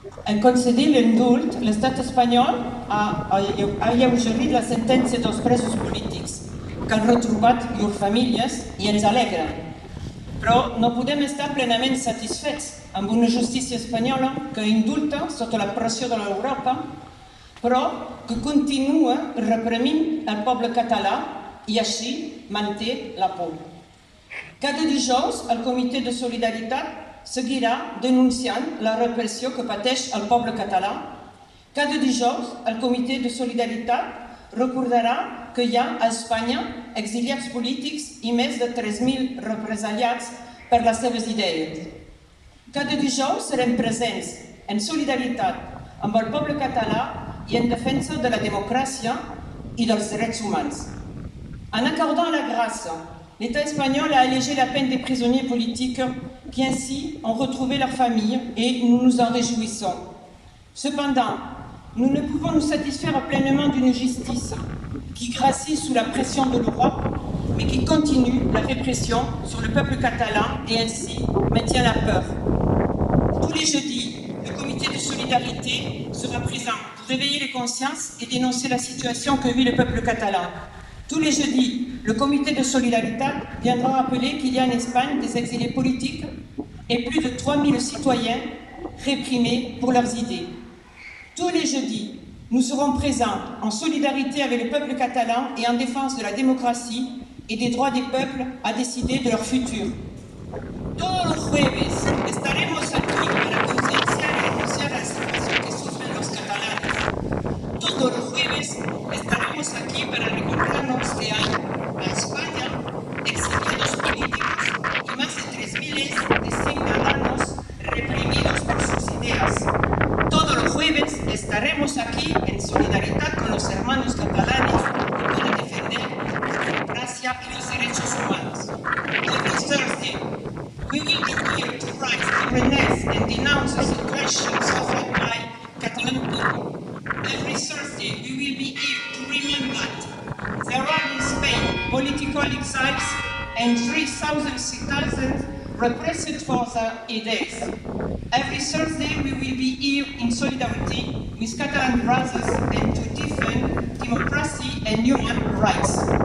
En conceder l'indult, l'estat espanyol ha alleugerit la sentència dels presos polítics, que han retrobat llurs famílies i ens alegra. Però no podem estar plenament satisfets amb una justícia espanyola que indulta sota la pressió de l'Europa, però que continua reprimint el poble català i així manté la por. Cada dijous el Comitè de Solidaritat seguirà denunciant la repressió que pateix el poble català. Cada dijous el Comitè de Solidaritat recordarà que hi ha a Espanya exiliats polítics i més de 3.000 represaliats per les seves idees. Cada dijous serem presents en solidaritat amb el poble català i en defensa de la democràcia i dels drets humans. En accordant la grâce, l'État espagnol a allégé la peine des prisonniers politiques qui ainsi ont retrouvé leur famille et nous nous en réjouissons. Cependant, nous ne pouvons nous satisfaire pleinement d'une justice qui gracie sous la pression de l'Europe, mais qui continue la répression sur le peuple catalan et ainsi maintient la peur. Tous les jeudis, le Comité de solidarité sera présent pour réveiller les consciences et dénoncer la situation que vit le peuple catalan. Tous les jeudis, le Comité de solidarité viendra rappeler qu'il y a en Espagne des exilés politiques et plus de 3000 citoyens réprimés pour leurs idées. Tous les jeudis, nous serons présents en solidarité avec le peuple catalan et en défense de la démocratie et des droits des peuples à décider de leur futur. Todos los jueves estaremos aquí para concienciar y denunciar la situación que sufren los catalanes. Todos los jueves estaremos aquí para recordarnos que hay en España exiliados políticos y más de 3.000 de ciudadanos reprimidos por sus ideas. Todos los jueves estaremos aquí en solidaridad con los hermanos catalanes que pueden defender la democracia y los derechos humanos. Every Thursday, we will be here to write, to renounce and denounce the situation suffered by Catalan people. Every Thursday, we will be here to remember that there are in Spain political exiles and 3,000 citizens repressed for their ideas. Every Thursday, we will be here in solidarity with Catalan brothers and to defend democracy and human rights.